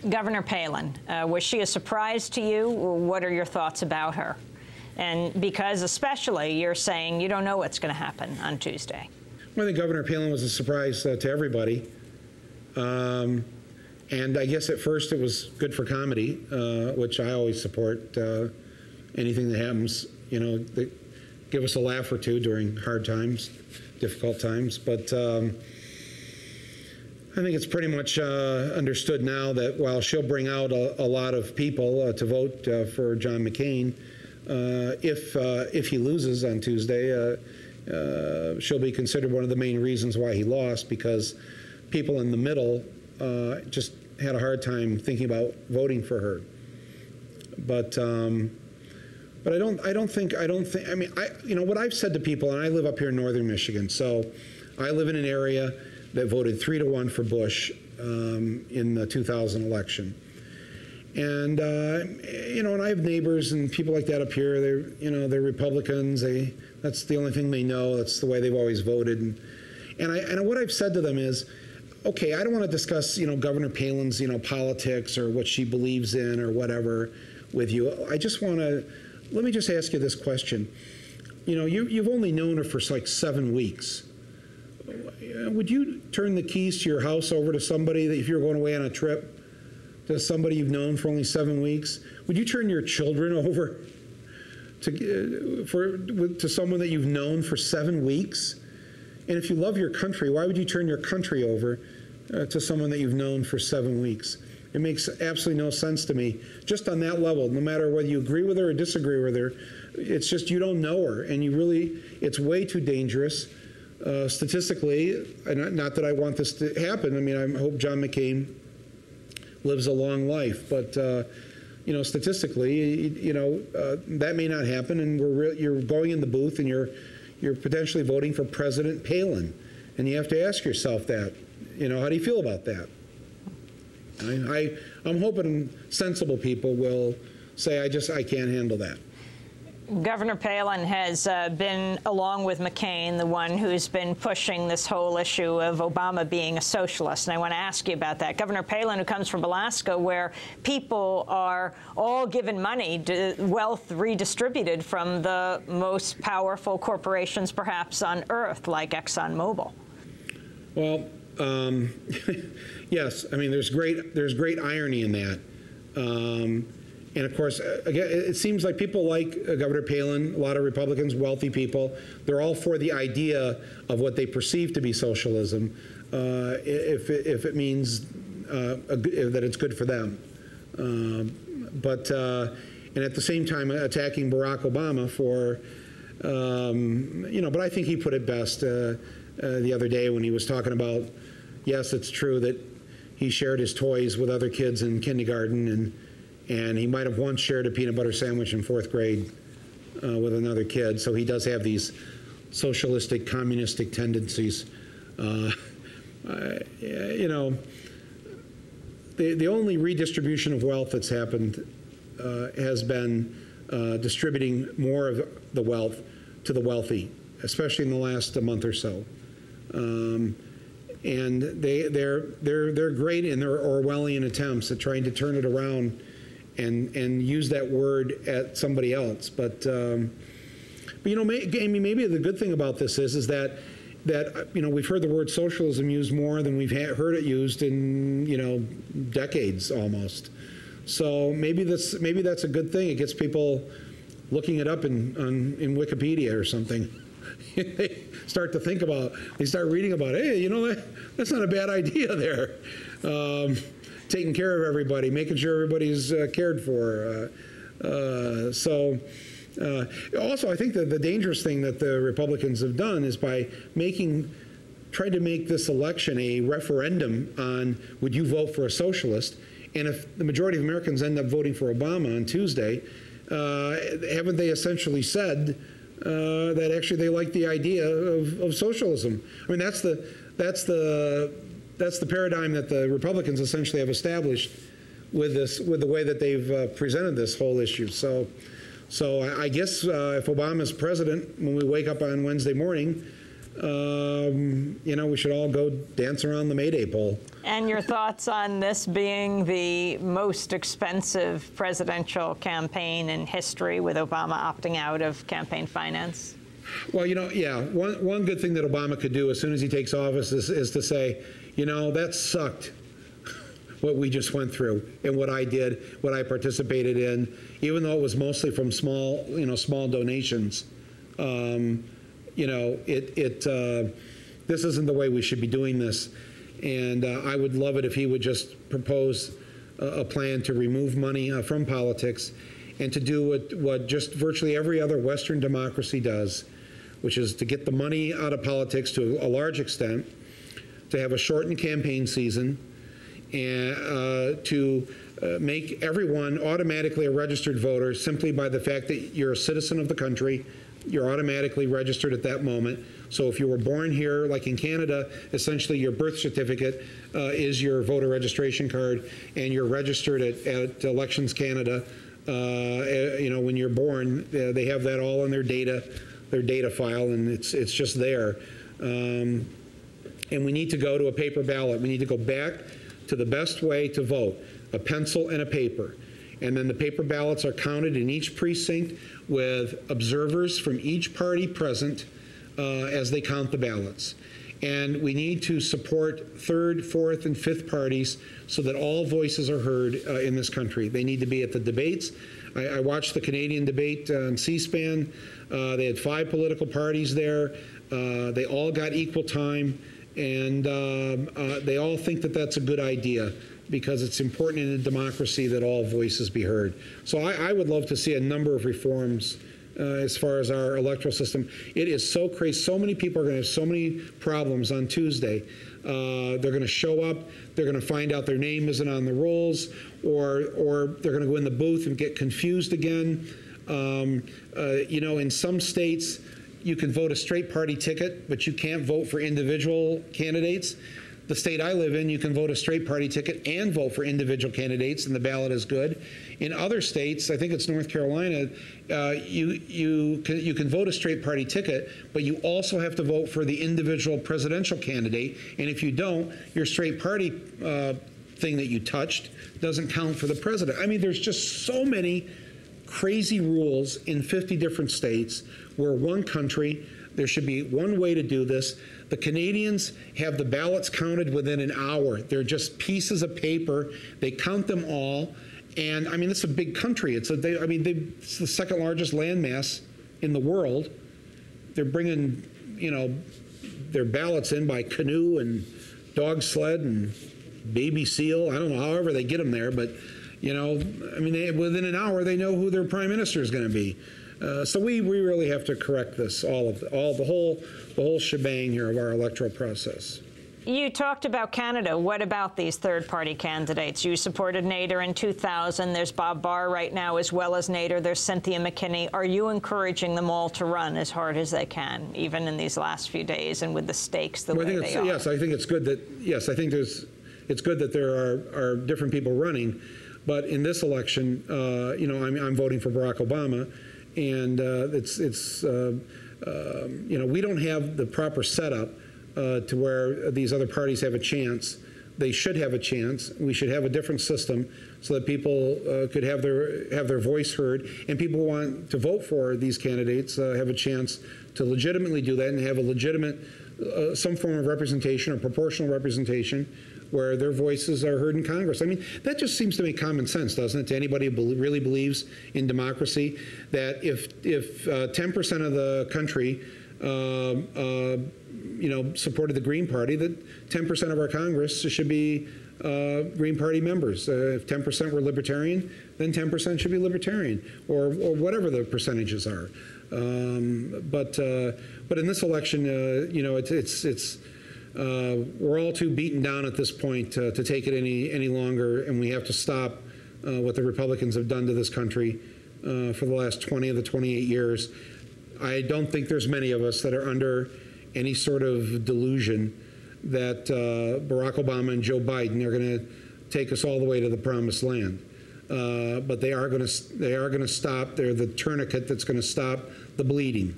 Governor Palin, was she a surprise to you? What are your thoughts about her? And because especially you're saying you don't know what's going to happen on Tuesday. Well, I think Governor Palin was a surprise to everybody. And I guess at first it was good for comedy, which I always support. Anything that happens, you know, that give us a laugh or two during hard times, difficult times. But I think it's pretty much understood now that while she'll bring out a lot of people to vote for John McCain, if he loses on Tuesday, she'll be considered one of the main reasons why he lost, because people in the middle just had a hard time thinking about voting for her. But I don't think, I mean, you know, what I've said to people, and I live up here in northern Michigan, so I live in an area that voted 3-1 for Bush in the 2000 election. And, you know, and I have neighbors and people like that up here. They're, you know, they're Republicans. That's the only thing they know. That's the way they've always voted. And what I've said to them is, okay, I don't want to discuss, you know, Governor Palin's, you know, politics or what she believes in or whatever with you. I just want to, let me just ask you this question. You know, you've only known her for like 7 weeks. Would you turn the keys to your house over to somebody that, if you're going away on a trip, to somebody you've known for only 7 weeks? Would you turn your children over to someone that you've known for 7 weeks? And if you love your country, why would you turn your country over to someone that you've known for 7 weeks? It makes absolutely no sense to me, just on that level, no matter whether you agree with her or disagree with her. It's just you don't know her, and you really, it's way too dangerous. Statistically, and not that I want this to happen, I mean, I hope John McCain lives a long life, but you know, statistically, you know, that may not happen, and you're going in the booth and you're potentially voting for President Palin, and you have to ask yourself that, you know, how do you feel about that? I'm hoping sensible people will say, I can't handle that. Governor Palin has been, along with McCain, the one who's been pushing this whole issue of Obama being a socialist. And I want to ask you about that. Governor Palin, who comes from Alaska, where people are all given money, wealth redistributed from the most powerful corporations perhaps on earth, like ExxonMobil. Well, yes. I mean, there's great irony in that. And of course, again, it seems like people like Governor Palin, a lot of Republicans, wealthy people, they're all for the idea of what they perceive to be socialism, if it means that it's good for them. And at the same time, attacking Barack Obama for, you know, but I think he put it best the other day when he was talking about, yes, it's true that he shared his toys with other kids in kindergarten, and he might have once shared a peanut butter sandwich in 4th grade with another kid. So he does have these socialistic, communistic tendencies. You know, the only redistribution of wealth that's happened has been distributing more of the wealth to the wealthy, especially in the last month or so. And they're great in their Orwellian attempts at trying to turn it around and use that word at somebody else. But you know, Amy, maybe the good thing about this is that you know, we've heard the word socialism used more than we've heard it used in, you know, decades almost. So maybe that's a good thing. It gets people looking it up in Wikipedia or something. They start to think about, they start reading about, hey, you know, that's not a bad idea there. Taking care of everybody, making sure everybody's cared for. Also, I think that the dangerous thing that the Republicans have done is by trying to make this election a referendum on, would you vote for a socialist? And if the majority of Americans end up voting for Obama on Tuesday, haven't they essentially said that actually they like the idea of socialism? I mean, that's the paradigm that the Republicans essentially have established with the way that they've presented this whole issue. So I guess if Obama's president, when we wake up on Wednesday morning, you know, we should all go dance around the Mayday pole. And your thoughts on this being the most expensive presidential campaign in history, with Obama opting out of campaign finance? Well, yeah, one good thing that Obama could do as soon as he takes office is to say, that sucked, what we just went through and what I did, what I participated in, even though it was mostly from small donations. This isn't the way we should be doing this. And I would love it if he would just propose a plan to remove money from politics and to do what just virtually every other Western democracy does, which is to get the money out of politics to a large extent, to have a shortened campaign season, and to make everyone automatically a registered voter simply by the fact that you're a citizen of the country. You're automatically registered at that moment. So if you were born here, like in Canada, essentially your birth certificate is your voter registration card, and you're registered at Elections Canada. When you're born, they have that all in their data file, and it's just there. And we need to go to a paper ballot. We need to go back to the best way to vote, a pencil and a paper. And then the paper ballots are counted in each precinct with observers from each party present as they count the ballots. And we need to support third, fourth, and fifth parties so that all voices are heard in this country. They need to be at the debates. I watched the Canadian debate on C-SPAN. They had 5 political parties there. They all got equal time, and they all think that that's a good idea, because it's important in a democracy that all voices be heard. So I would love to see a number of reforms as far as our electoral system. It is so crazy. So many people are going to have so many problems on Tuesday. They're going to show up. They're going to find out their name isn't on the rolls, or they're going to go in the booth and get confused again. In some states, you can vote a straight party ticket, but you can't vote for individual candidates. The state I live in, you can vote a straight party ticket and vote for individual candidates, and the ballot is good. In other states, I think it's North Carolina, you can vote a straight party ticket, but you also have to vote for the individual presidential candidate. And if you don't, your straight party thing that you touched doesn't count for the president. I mean, there's just so many crazy rules in 50 different states. We're one country. There should be one way to do this. The Canadians have the ballots counted within an hour. They're just pieces of paper. They count them all. And I mean, it's a big country. It's the second largest landmass in the world. They're bringing, their ballots in by canoe and dog sled and baby seal. I don't know, however they get them there, but within an hour they know who their prime minister is going to be. So we really have to correct this, the whole shebang here of our electoral process. You talked about Canada. What about these third-party candidates? You supported Nader in 2000. There's Bob Barr right now, as well as Nader. There's Cynthia McKinney. Are you encouraging them all to run as hard as they can, even in these last few days and with the stakes the way they are? Yes, I think it's good that. Yes, I think it's good that there are different people running, but in this election, I'm voting for Barack Obama, and we don't have the proper setup to where these other parties have a chance. They should have a chance. We should have a different system so that people could have their voice heard, and people who want to vote for these candidates have a chance to legitimately do that and have a legitimate some form of representation or proportional representation where their voices are heard in Congress. I mean, that just seems to make common sense, doesn't it, to anybody who really believes in democracy, that if 10% of the country supported the Green Party, that 10% of our Congress should be Green Party members. If 10% were Libertarian, then 10% should be Libertarian, or whatever the percentages are. But in this election, we're all too beaten down at this point to take it any longer, and we have to stop what the Republicans have done to this country for the last 20 of the 28 years. I don't think there's many of us that are under any sort of delusion that Barack Obama and Joe Biden are going to take us all the way to the promised land. But they are going to stop. They're the tourniquet that's going to stop the bleeding.